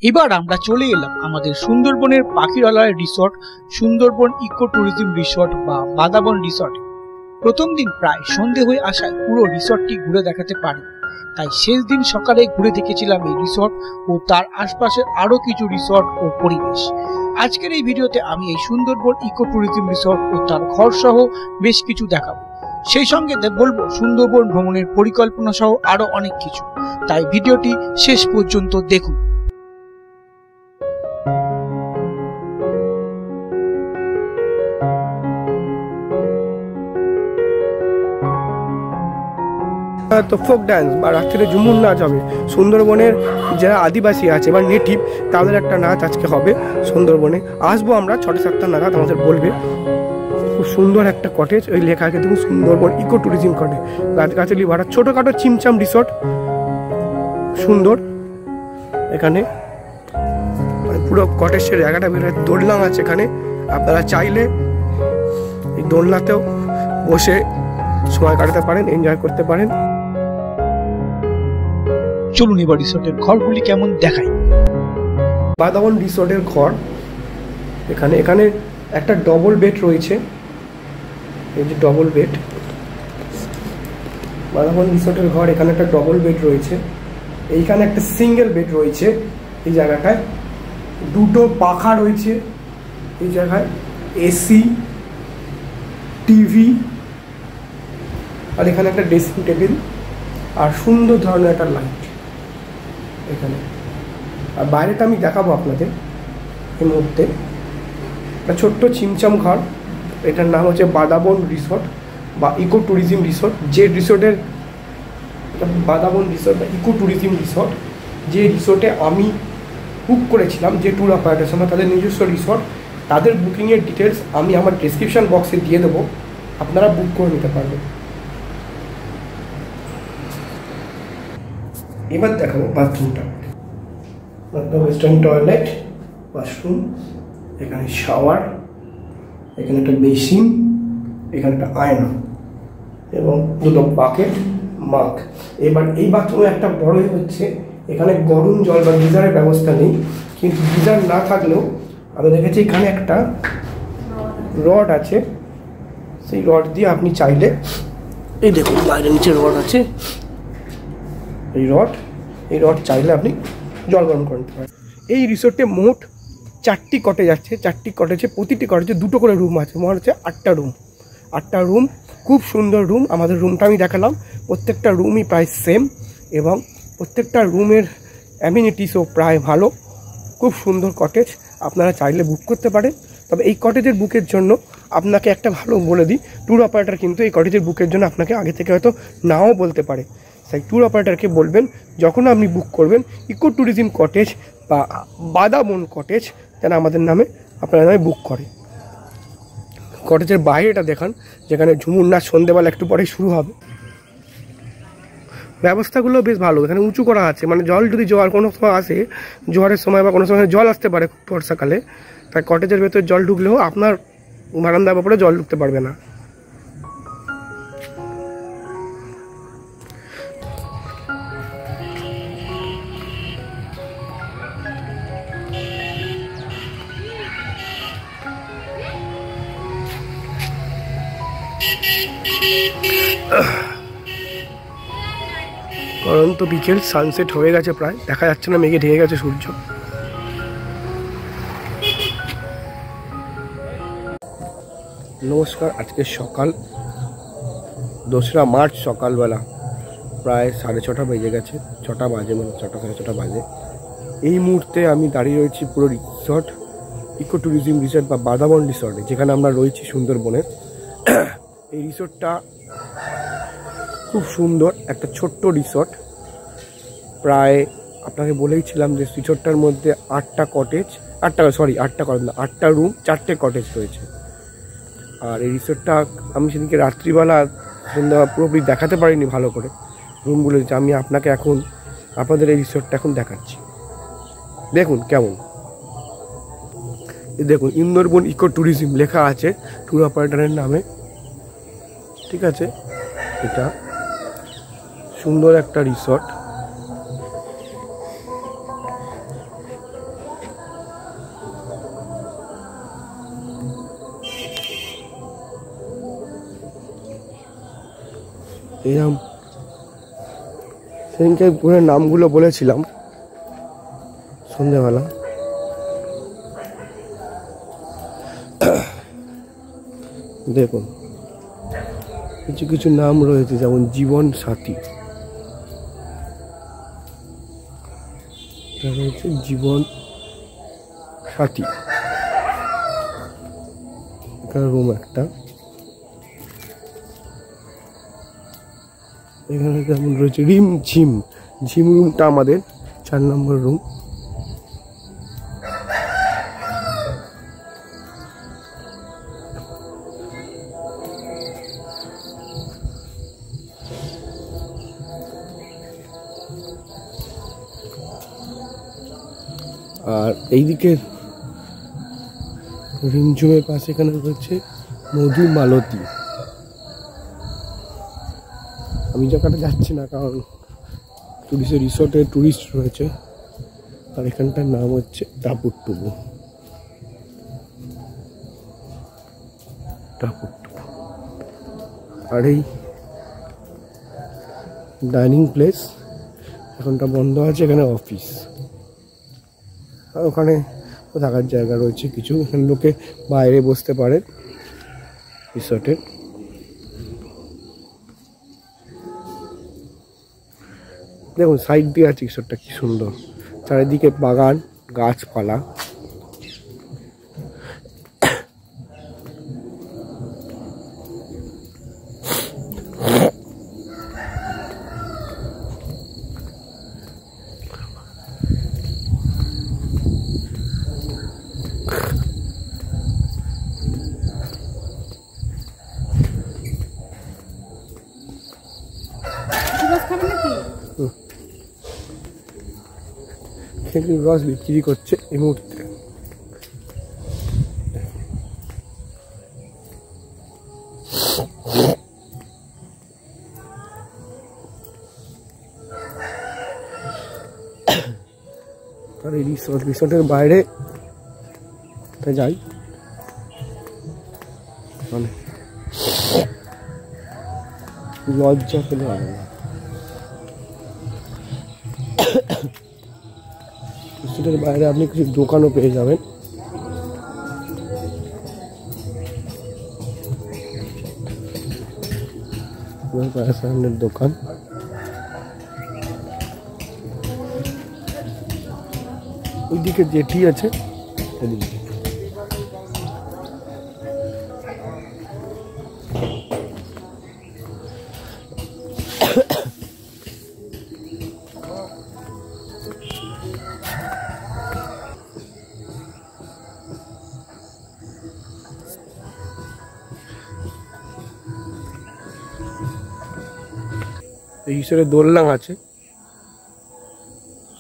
এবার আমরা চলে এলাম আমাদের সুন্দরবনের Pakhiralay resort, Sundarban eco tourism resort বা বাদাবন রিসর্টে। প্রথম দিন প্রায় সন্ধে হয়ে আসায় পুরো রিসর্টটি ঘুরে দেখাতে পারি, তাই শেষ দিন সকালে ঘুরে দেখেছিলাম এই রিসর্ট ও তার আশপাশের আরো কিছু রিসর্ট ও পরিবেশ। আজকের এই ভিডিওতে আমি এই সুন্দরবন ইকো ট্যুরিজম রিসর্ট ও তার ঘর সহ বেশ কিছু দেখাবো। সেই সঙ্গে বলবো সুন্দরবন ভ্রমণের পরিকল্পনা সহ আরো অনেক কিছু, তাই ভিডিওটি শেষ পর্যন্ত দেখুন। তো ফোক ডান্স বা রাত্রিরে ঝুমুর নাচ হবে। সুন্দরবনের যারা আদিবাসী আছে বা নেটিভ তাদের একটা নাচ আজকে হবে সুন্দরবনে। আসবো আমরা 6-7টা নাগাদ, আমাদের বলবে। খুব সুন্দর একটা কটেজ, ওই লেখা আছে দেখুন সুন্দরবন ইকো ট্যুরিজম কটেজ, গাছগাছালি ভাড়া, ছোটোখাটো চিমচাম রিসর্ট, সুন্দর। এখানে পুরো কটেজের জায়গাটা বেরোয়, দোলনা আছে এখানে। আপনারা চাইলে এই দোলনাতেও বসে সময় কাটাতে পারেন, এনজয় করতে পারেন। চলুন এবার রিসর্টের ঘরগুলি কেমন দেখাই। বাদাবন রিসর্টের ঘর এখানে এখানে একটা ডবল বেড রয়েছে, এই যে ডবল বেড। বাদাবন রিসর্টের ঘর, এখানে একটা ডবল বেড রয়েছে, এইখানে একটা সিঙ্গেল বেড রয়েছে। এই জায়গাটায় দুটো পাখা রয়েছে, এই জায়গায় এসি, টিভি, আর এখানে একটা ড্রেসিং টেবিল আর সুন্দর ধরনের একটা লাইট এখানে। আর বাইরেটা আমি দেখাবো আপনাদের এই মুহূর্তে। একটা ছোট্ট চিমচাম ঘর, এটার নাম হচ্ছে বাদাবন রিসর্ট বা ইকো ট্যুরিজম রিসর্ট। যে রিসর্টের বাদাবন রিসর্ট বা ইকো ট্যুরিজম রিসর্ট, যে রিসর্টে আমি বুক করেছিলাম, যে ট্যুর অপারেটরের সময় তাদের নিজস্ব রিসর্ট, তাদের বুকিংয়ের ডিটেলস আমি আমার ডেসক্রিপশন বক্সে দিয়ে দেবো, আপনারা বুক করে নিতে পারবেন। এবার দেখাবো বাথরুমটা। ওয়েস্টার্ন টয়লেট, ওয়াশরুম, এখানে শাওয়ার, এখানে একটা বেসিন, এখানে একটা আয়না এবং দুটো বাকেট, মাগ। এবার এই বাথরুমে একটা বড় হচ্ছে, এখানে গরম জল বা গিজারের ব্যবস্থা নেই, কিন্তু গিজার না থাকলেও আমি দেখেছি এখানে একটা রড আছে। সেই রড দিয়ে আপনি চাইলে, এই দেখুন বাইরে নিচে রড আছে, এই রড চাইলে আপনি জল গরম করে নিতে পারেন। এই রিসোর্টে মোট 4টি কটেজ আছে। 4টি কটেজে প্রতিটি কটেজে 2টো করে রুম আছে, মনে হচ্ছে 8টা রুম। খুব সুন্দর রুম। আমাদের রুমটা আমি দেখালাম, প্রত্যেকটা রুমই প্রায় সেম এবং প্রত্যেকটা রুমের অ্যামিনিটিসও প্রায় ভালো। খুব সুন্দর কটেজ, আপনারা চাইলে বুক করতে পারেন। তবে এই কটেজের বুকের জন্য আপনাকে একটা ভালো বলে দিই, ট্যুর অপারেটর কিন্তু এই কটেজের বুকের জন্য আপনাকে আগে থেকে হয়তো নাও বলতে পারে। তাই ট্যুর অপারেটরকে বলবেন যখন আপনি বুক করবেন ইকো ট্যুরিজম কটেজ বা বাদাবন কটেজ, যেন আমাদের নামে আপনার নামে বুক করে। কটেজের বাইরেটা দেখান, যেখানে ঝুমুর নাচ সন্ধ্যেবেলা একটু পরেই শুরু হবে। ব্যবস্থাগুলো বেশ ভালো, এখানে উঁচু করা আছে, মানে জল যদি জোয়ার কোনো সময় আসে, জোয়ারের সময় বা কোনো সময় জল আসতে পারে বর্ষাকালে, তাই কটেজের ভেতরে জল ঢুকলেও আপনার বারান্দার ব্যাপারে জল ঢুকতে পারবে না। অনন্ত বিকেল, সানসেট হয়ে গেছে প্রায়, দেখা যাচ্ছে না, মেঘে ঢেকে গেছে সূর্য। নমস্কার, আজকে সকাল 2রা মার্চ সকালবেলা প্রায় 6:30 বেজে গেছে, 6টা বাজে, মানে 6টা 6:30 বাজে। এই মুহূর্তে আমি দাঁড়িয়ে রয়েছি পুরো রিসর্ট, ইকো ট্যুরিজম রিসর্ট বা বাদাবন রিসর্টে, যেখানে আমরা রয়েছি সুন্দরবনের। এই রিসর্টটা খুব সুন্দর, একটা ছোট্ট রিসর্ট। প্রায় আপনাকে বলেইছিলাম যে রিসর্টটার মধ্যে 8টা রুম, 4টে কটেজ রয়েছে। আর এই রিসর্টটা আমি সেদিনকে রাত্রিবেলা সন্ধ্যা পুরোপুরি দেখাতে পারিনি ভালো করে রুমগুলো, যে আমি আপনাকে এখন আপনাদের এই রিসর্টটা এখন দেখাচ্ছি। দেখুন কেমন, দেখুন সুন্দরবন ইকো ট্যুরিজম লেখা আছে ট্যুর অপারেটরের নামে, ঠিক আছে। এটা সুন্দর একটা রিসর্ট, এরকম সেদিনকে পুরো নামগুলো বলেছিলাম সন্ধ্যেবেলা। দেখুন কিছু কিছু নাম রয়েছে, যেমন জীবন সাথী, রয়েছে জীবন সাথী, এখানে রুম একটা। এখানে যেমন রয়েছে রিম ঝিম, ঝিম রুমটা আমাদের 4 নম্বর রুম। আর এইদিকে রিমঝুমের পাশে এখানে রয়েছে মধু মালতী। আমি জায়গাটা যাচ্ছি না, কারণ রিসোর্টে টুরিস্ট রয়েছে। আর এখানটার নাম হচ্ছে টাপুরটুকু। আর এই ডাইনিং প্লেস এখনটা বন্ধ আছে, এখানে অফিস। আর ওখানে থাকার জায়গা রয়েছে কিছু, এখানে লোকে বাইরে বসতে পারে রিসোর্টে। দেখুন সাইড দিয়ে আছে রিসোর্টটা, কি সুন্দর, চারিদিকে বাগান গাছপালা। রস বিক্রি করছে এই মুহূর্তে। আর এই রিসোর্টের বাইরে যাই, মানে লজ্জা পেলে হবে না। রিসোর্টের বাইরে আপনি কিছু দোকানও পেয়ে যাবেন। সামনের দোকান, ওইদিকে জেটি আছে এদিকে। এই হিসেবে দোলনা আছে,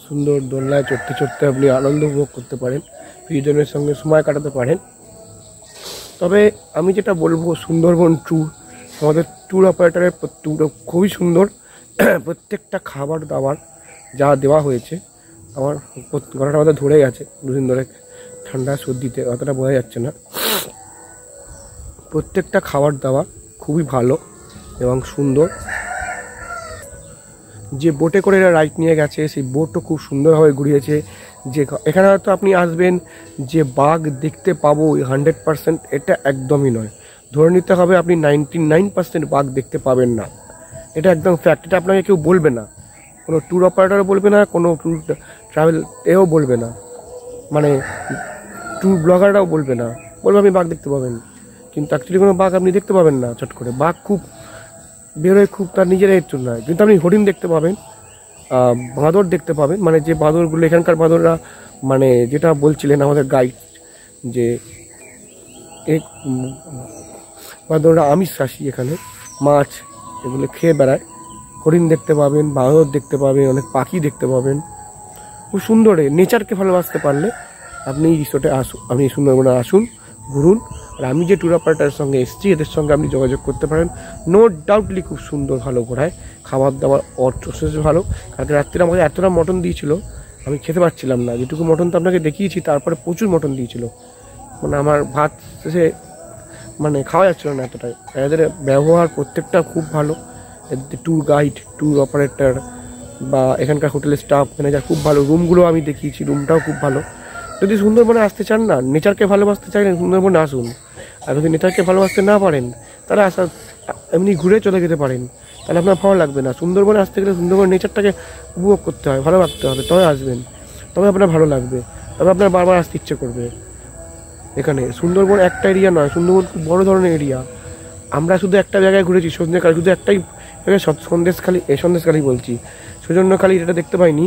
সুন্দর দোলনায় চড়তে চড়তে আপনি আনন্দ উপভোগ করতে পারেন, প্রিয়জনের সঙ্গে সময় কাটাতে পারেন। তবে আমি যেটা বলবো, সুন্দরবন ট্যুর, আমাদের ট্যুর অপারেটরের ট্যুর খুবই সুন্দর। প্রত্যেকটা খাবার দাবার যা দেওয়া হয়েছে, আমার গলাটা আমাদের ধরে গেছে দুদিন ধরে ঠান্ডা সর্দিতে, অতটা বোঝা যাচ্ছে না। প্রত্যেকটা খাবার দাবার খুবই ভালো এবং সুন্দর। যে বোটে করে এরা রাইড নিয়ে গেছে, সেই বোটও খুব সুন্দরভাবে ঘুরিয়েছে। যে এখানে হয়তো আপনি আসবেন যে বাঘ দেখতে পাবো 100%, এটা একদমই নয়। ধরে নিতে হবে আপনি 99% বাঘ দেখতে পাবেন না, এটা একদম ফ্যাক্ট। এটা আপনাকে কেউ বলবে না, কোনো ট্যুর অপারেটরও বলবে না, কোনো ট্যুর ট্রাভেল এও বলবে না, মানে ট্যুর ব্লগাররাও বলবে না। বলবে আপনি বাঘ দেখতে পাবেন, কিন্তু অ্যাকচুয়ালি কোনো বাঘ আপনি দেখতে পাবেন না চট করে। বাঘ খুব বেরোয়, খুব তার নিজের এর জন্য নয়, কিন্তু আপনি হরিণ দেখতে পাবেন, বাঁদর দেখতে পাবেন। মানে যে বাঁদরগুলো এখানকার বাঁদররা, মানে যেটা বলছিলেন আমাদের গাইড, যে এই বাঁদররা আমিষাশী, এখানে মাছ এগুলো খেয়ে বেড়ায়। হরিণ দেখতে পাবেন, বাঁদর দেখতে পাবেন, অনেক পাখি দেখতে পাবেন। খুব সুন্দর, নেচারকে ভালোবাসতে পারলে আপনি এই রিসোর্টে আসুন, আপনি সুন্দরবনে আসুন, ঘুরুন। আর আমি যে ট্যুর অপারেটারের সঙ্গে এসেছি, এদের সঙ্গে আপনি যোগাযোগ করতে পারেন। নো ডাউটলি খুব সুন্দর, ভালো ঘোরায়, খাবার দাবার অর্থশেষ ভালো। কালকে রাত্রে আমাকে এতটা মটন দিয়েছিল, আমি খেতে পারছিলাম না। যেটুকু মটন তো আপনাকে দেখিয়েছি, তারপরে প্রচুর মটন দিয়েছিল, মানে আমার ভাত শেষে মানে খাওয়া যাচ্ছিল না এতটাই। এদের ব্যবহার প্রত্যেকটা খুব ভালো, ট্যুর গাইড, ট্যুর অপারেটর বা এখানকার হোটেলের স্টাফ ম্যানেজার খুব ভালো। রুমগুলো আমি দেখিয়েছি, রুমটাও খুব ভালো। যদি সুন্দরবনে আসতে চান না, নেচারকে ভালোবাসতে চাইলেন, সুন্দরবনে আসুন। আর যদি নেচারকে ভালোবাসতে না পারেন, তাহলে এমনি ঘুরে চলে যেতে পারেন, তাহলে আপনার ভালো লাগবে না। সুন্দরবনে আসতে গেলে সুন্দরবন নেচারটাকে উপভোগ করতে হয়, ভালো রাখতে হবে, তবে আসবেন, তবে আপনার ভালো লাগবে, তবে আপনার বারবার আসতে ইচ্ছে করবে। এখানে সুন্দরবন একটা এরিয়া নয়, সুন্দরবন খুব বড় ধরনের এরিয়া। আমরা শুধু একটা জায়গায় ঘুরেছি, সন্ধ্যেকালী, শুধু একটাই জায়গায় সন্দেশখালি বলছি, সৌজন্যখালি এটা দেখতে পাইনি,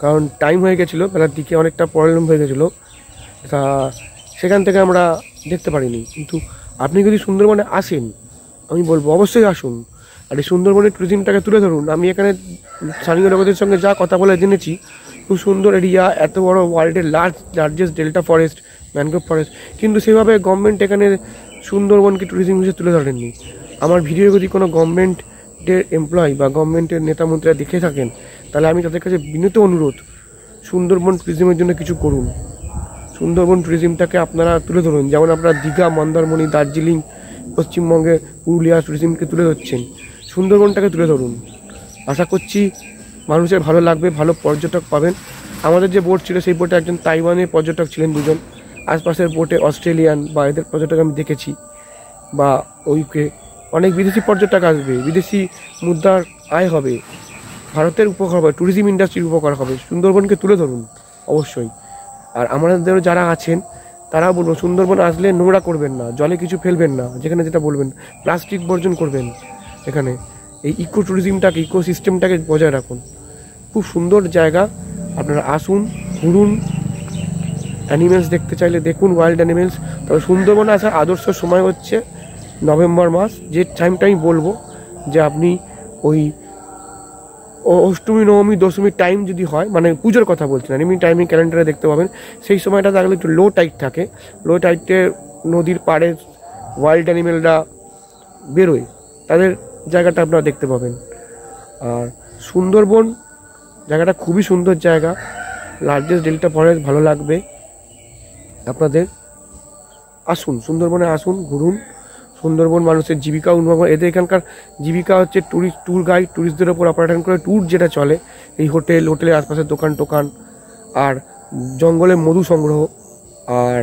কারণ টাইম হয়ে গেছিলো, বেলার দিকে অনেকটা প্রবলেম হয়ে গেছিলো, তা সেখান থেকে আমরা দেখতে পারিনি। কিন্তু আপনি যদি সুন্দরবনে আসেন, আমি বলবো অবশ্যই আসুন, আর এই সুন্দরবনের ট্যুরিজমটাকে তুলে ধরুন। আমি এখানে স্থানীয় লোকদের সঙ্গে যা কথা বলে জেনেছি, খুব সুন্দর এরিয়া, এত বড় ওয়ার্ল্ডের largest delta forest, mangrove forest, কিন্তু সেভাবে গভর্নমেন্ট এখানে সুন্দরবনকে ট্যুরিজম হিসেবে তুলে ধরেননি। আমার ভিডিও যদি কোনো গভর্নমেন্টের এমপ্লয় বা গভর্নমেন্টের নেতা মন্ত্রীরা দেখে থাকেন, তাহলে আমি তাদের কাছে বিনীত অনুরোধ, সুন্দরবন ট্যুরিজমের জন্য কিছু করুন। সুন্দরবন ট্যুরিজমটাকে আপনারা তুলে ধরুন, যেমন আপনারা দীঘা, মন্দারমণি, দার্জিলিং, পশ্চিমবঙ্গে পুরুলিয়া ট্যুরিজমকে তুলে ধরছেন, সুন্দরবনটাকে তুলে ধরুন। আশা করছি মানুষের ভালো লাগবে, ভালো পর্যটক পাবেন। আমাদের যে বোট ছিল, সেই বোটে একজন তাইওয়ানের পর্যটক ছিলেন, দুজন। আশপাশের বোটে অস্ট্রেলিয়ান বা এদের পর্যটক আমি দেখেছি, বা ওইকে অনেক বিদেশি পর্যটক আসবে, বিদেশি মুদ্রার আয় হবে, ভারতের উপকার হবে, ট্যুরিজম ইন্ডাস্ট্রির উপকার হবে। সুন্দরবনকে তুলে ধরুন অবশ্যই। আর আমাদের যারা আছেন, তারাও বলবো, সুন্দরবন আসলে নোংরা করবেন না, জলে কিছু ফেলবেন না, যেখানে যেটা বলবেন, প্লাস্টিক বর্জন করবেন। এখানে এই ইকো ট্যুরিজমটাকে, ইকো সিস্টেমটাকে বজায় রাখুন। খুব সুন্দর জায়গা, আপনারা আসুন, ঘুরুন। অ্যানিমেলস দেখতে চাইলে দেখুন, ওয়াইল্ড অ্যানিমেলস। তবে সুন্দরবনে আসার আদর্শ সময় হচ্ছে নভেম্বর মাস, যে টাইমটা আমি বলবো, যে আপনি ওই অষ্টমী, নবমী, দশমীর টাইম যদি হয়, মানে পুজোর কথা বলছি না, এমনি টাইমিং ক্যালেন্ডারে দেখতে পাবেন, সেই সময়টা থাকলে একটু লো টাইড থাকে। লো টাইডে নদীর পাড়ে ওয়াইল্ড অ্যানিমেলরা বেরোয়, তাদের জায়গাটা আপনারা দেখতে পাবেন। আর সুন্দরবন জায়গাটা খুবই সুন্দর জায়গা, লার্জেস্ট ডেল্টা ফরেস্ট, ভালো লাগবে আপনাদের। আসুন, সুন্দরবনে আসুন, ঘুরুন। সুন্দরবন মানুষের জীবিকা উন্নয়ন, এদের এখানকার জীবিকা হচ্ছে ট্যুর গাইড, ট্যুরিস্টদের ওপর অপারেশন করে ট্যুর যেটা চলে, এই হোটেলের আশপাশের দোকান টোকান, আর জঙ্গলে মধু সংগ্রহ, আর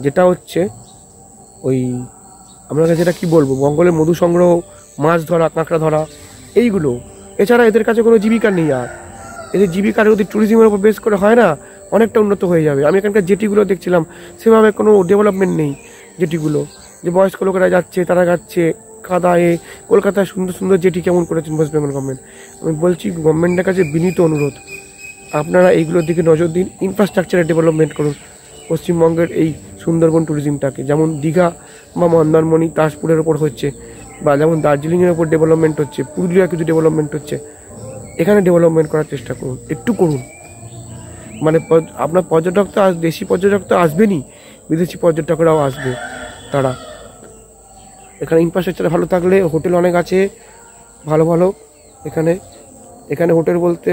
যেটা হচ্ছে ওই আপনাকে যেটা কি বলবো, জঙ্গলে মধু সংগ্রহ, মাছ ধরা, কাঁকড়া ধরা, এইগুলো। এছাড়া এদের কাছে কোনো জীবিকা নেই। আর এদের জীবিকার যদি ট্যুরিজমের উপর বেস করে হয় না, অনেকটা উন্নত হয়ে যাবে। আমি এখানকার জেটিগুলো দেখছিলাম, সেভাবে কোনো ডেভেলপমেন্ট নেই জেটিগুলো, যে বয়স্ক লোকেরা যাচ্ছে, তারা যাচ্ছে কাদায়ে। কলকাতায় সুন্দর সুন্দর জেটি কেমন করেছেন ওয়েস্ট বেঙ্গল গভর্নমেন্ট। আমি বলছি গভর্নমেন্টের কাছে বিনীত অনুরোধ, আপনারা এইগুলোর দিকে নজর দিন, ইনফ্রাস্ট্রাকচারে ডেভেলপমেন্ট করুন পশ্চিমবঙ্গের এই সুন্দরবন ট্যুরিজমটাকে। যেমন দীঘা বা মন্দারমণি, তাজপুরের ওপর হচ্ছে, বা যেমন দার্জিলিংয়ের ওপর ডেভেলপমেন্ট হচ্ছে, পুরুলিয়া কিছু ডেভেলপমেন্ট হচ্ছে, এখানে ডেভেলপমেন্ট করার চেষ্টা করুন, একটু করুন। মানে আপনার পর্যটক তো দেশি পর্যটক তো আসবেনই, বিদেশি পর্যটকরাও আসবে। তারা এখানে ইনফ্রাস্ট্রাকচার ভালো থাকলে, হোটেল অনেক আছে ভালো ভালো। এখানে হোটেল বলতে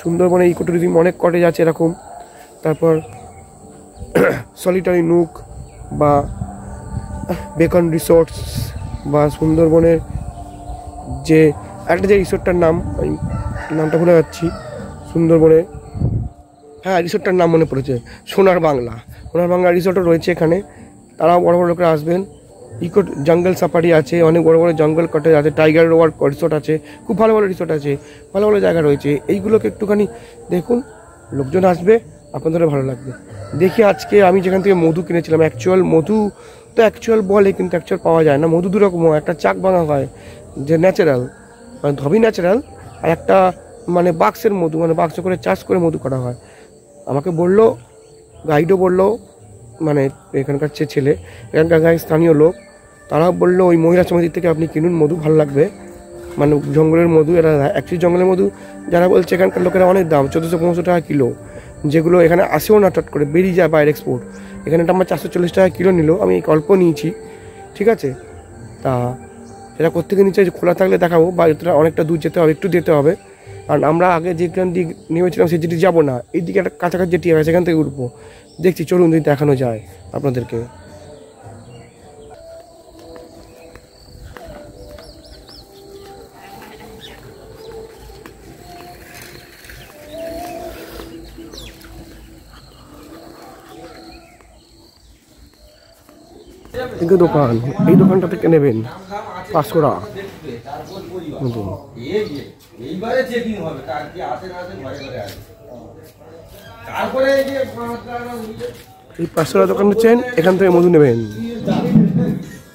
সুন্দরবনে ইকো ট্যুরিজম অনেক কটেজ আছে এরকম। তারপর সলিটারি নুক বা বেকন রিসোর্টস, বা সুন্দরবনের যে একটা যে রিসোর্টটার নামটা ভুলে যাচ্ছি, সুন্দরবনে, হ্যাঁ রিসোর্টটার নাম মনে পড়েছে, সোনার বাংলা রিসোর্টও রয়েছে এখানে। তারাও বড় বড় লোকেরা আসবেন। ইকো জঙ্গল সাফারি আছে, অনেক বড় বড় জঙ্গল কটেজ আছে, টাইগার রোয়ার রিসোর্ট আছে, খুব ভালো ভালো রিসোর্ট আছে, ভালো ভালো জায়গা রয়েছে। এইগুলোকে একটুখানি দেখুন, লোকজন আসবে, আপনাদেরও ভালো লাগবে। দেখি আজকে আমি যেখান থেকে মধু কিনেছিলাম, অ্যাকচুয়াল মধু তো অ্যাকচুয়াল বলে, কিন্তু অ্যাকচুয়াল পাওয়া যায় না। মধু দুরকম হয়, একটা চাক ভাঙা হয় যে ন্যাচারাল, মানে ধবি ন্যাচারাল, আর একটা মানে বাক্সের মধু, মানে বাক্স করে চাষ করে মধু করা হয়। আমাকে বললো, গাইডও বললো, মানে এখানকার ছেলে, এখানকার গায়ে স্থানীয় লোক, তারাও বললো ওই মহিলা সমিতি থেকে আপনি কিনুন, মধু ভালো লাগবে, মানে জঙ্গলের মধু। এরা অ্যাকচুয়ালি জঙ্গলের মধু যারা বলছে, এখানকার লোকেরা অনেক দাম, 1400-1500 টাকা কিলো, যেগুলো এখানে আসেও না, টট করে বেরিয়ে যায় বাইরে এক্সপোর্ট। এখানে আমার 440 টাকা কিলো নিল, আমি অল্প নিয়েছি, ঠিক আছে। তা সেটা কোত্থেকে নিচে খোলা থাকলে দেখাবো, বা এটা অনেকটা দূর যেতে হবে, একটু যেতে হবে, কারণ আমরা আগে যেখান দিয়ে নেমেছিলাম সেই যেটি যাবো না, এইদিকে একটা কাছাকাছি যেটি আছে সেখান থেকে উঠবো। দেখছি, চলুন যদি দেখানো যায় আপনাদেরকে। কিন্তু দোকান, এই দোকানটা থেকে নেবেন 500 টাকা নতুন। এই 500 টাকা দোকান হচ্ছেন, এখান থেকে মধু নেবেন।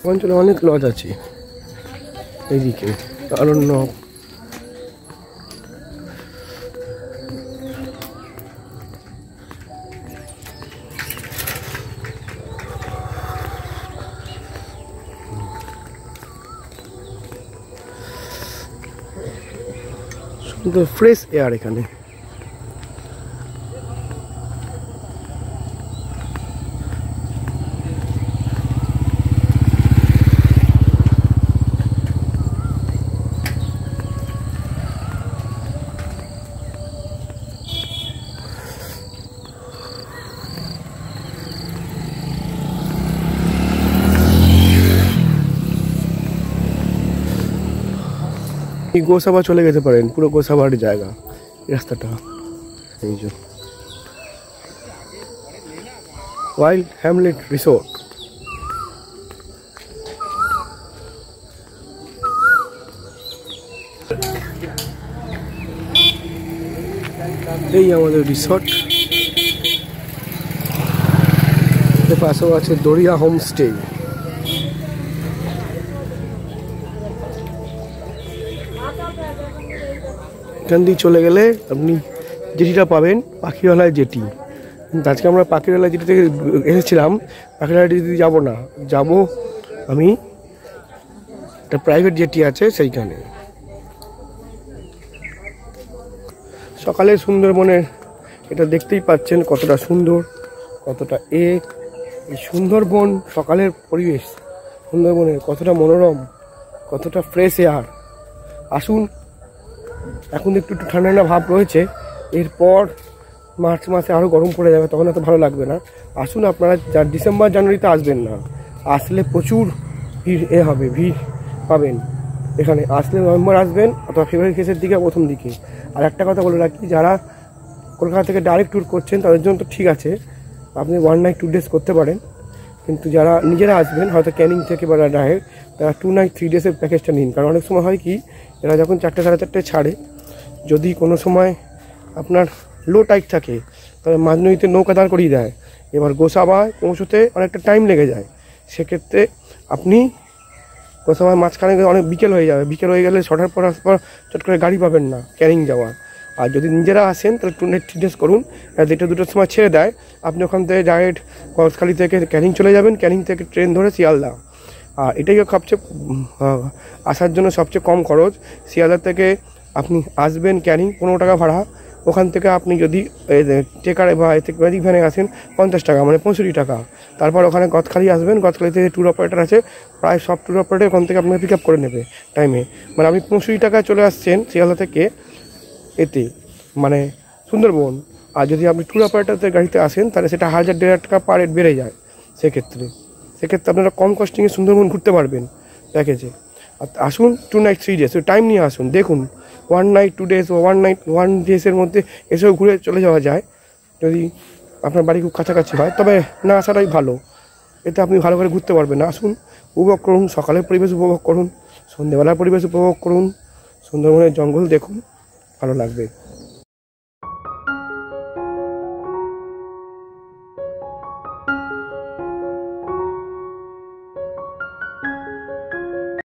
অঞ্চলে অনেক লজ আছে, এইদিকে অরণ্যক, সুন্দর ফ্রেশ এয়ার এখানে। এই গোসাবা চলে যেতে পারেন, পুরো গোসাবার জায়গা রাস্তাটা। এই যে ওয়াইল্ড হ্যামলেট রিসোর্ট, এই আমাদের রিসোর্ট। এর পাশেও আছে দরিয়া হোমস্টে। এখান দিয়ে চলে গেলে আপনি জেটিটা পাবেন, পাখিরালয় জেটি। আজকে আমরা পাখিরালয় জেটি থেকে এসেছিলাম, পাখিরালয় জেটি যাবো না, যাব আমি একটা প্রাইভেট জেটি আছে সেইখানে। সকালে সুন্দরবনের এটা দেখতেই পাচ্ছেন কতটা সুন্দর, কতটা এই সুন্দরবন, সকালের পরিবেশ সুন্দরবনের কতটা মনোরম, কতটা ফ্রেশ এয়ার। আসুন, এখন একটু একটু ঠান্ডা ঠান্ডা ভাব রয়েছে, এরপর মার্চ মাসে আরও গরম পড়ে যাবে, তখন এত ভালো লাগবে না। আসুন আপনারা ডিসেম্বর জানুয়ারিতে আসবেন না, আসলে প্রচুর ভিড় হবে, ভিড় পাবেন এখানে। আসলে নভেম্বর আসবেন অথবা ফেব্রুয়ারি শেষের দিকে প্রথম দিকে। আর একটা কথা বলে রাখি, যারা কলকাতা থেকে ডাইরেক্ট ট্যুর করছেন তাদের জন্য তো ঠিক আছে, আপনি 1 নাইট 2 ডেজ করতে পারেন। কিন্তু যারা নিজেরা আসবেন হয়তো ক্যানিং থেকে বা ডাইরেক্ট, তারা 2 নাইট 3 ডেজের প্যাকেজটা নিন। কারণ অনেক সময় হয় কি, এরা যখন 4টে সাড়ে 4টে ছাড়ে, যদি কোনো সময় আপনার লো টাইট থাকে তাহলে মাঝনদীতে নৌকা দাঁড় করিয়ে দেয়, এবার গোসাবায় পৌঁছতে অনেকটা টাইম লেগে যায়। সেক্ষেত্রে আপনি গোসাবায় মাঝখানে অনেক বিকেল হয়ে যাবে, বিকেল হয়ে গেলে 6টার পর চট করে গাড়ি পাবেন না ক্যানিং যাওয়ার। আর যদি নিজেরা আসেন তাহলে 2 নাইট 3 ডেজ করুন, 1টা-2টার সময় ছেড়ে দেয়, আপনি ওখান থেকে ডাইরেক্ট কক্সখালি থেকে ক্যানিং চলে যাবেন, ক্যানিং থেকে ট্রেন ধরে শিয়ালদা। আর এটাই সবচেয়ে আসার জন্য সবচেয়ে কম খরচ। শিয়ালদা থেকে আপনি আসবেন ক্যানিং, 15 টাকা ভাড়া। ওখান থেকে আপনি যদি টেকারে বা ম্যাজিক ভ্যানে আসেন 50 টাকা, মানে 65 টাকা। তারপর ওখানে গদখালি আসবেন, গদখালি থেকে ট্যুর অপারেটর আছে, প্রায় সব ট্যুর অপারেটর ওখান থেকে আপনাকে পিক আপ করে নেবে টাইমে। মানে আপনি 65 টাকায় চলে আসছেন শিয়ালদা থেকে এতে, মানে সুন্দরবন। আর যদি আপনি ট্যুর অপারেটরদের গাড়িতে আসেন তাহলে সেটা 1000-1500 টাকা পার হেড বেড়ে যায়। সেক্ষেত্রে আপনারা কম কস্টিংয়ে সুন্দরবন ঘুরতে পারবেন প্যাকেজে। আর আসুন 2 নাইট 3 ডেজ, টাইম নিয়ে আসুন, দেখুন 1 নাইট 2 ডেজ বা 1 নাইট 1 ডেজের মধ্যে এসেও ঘুরে চলে যাওয়া যায়, যদি আপনার বাড়ি খুব কাছাকাছি হয়। তবে না আসাটাই ভালো, এতে আপনি ভালো করে ঘুরতে পারবেন। আসুন, উপভোগ করুন, সকালের পরিবেশ উপভোগ করুন, সন্ধ্যেবেলার পরিবেশ উপভোগ করুন, সুন্দরবনের জঙ্গল দেখুন, ভালো লাগবে।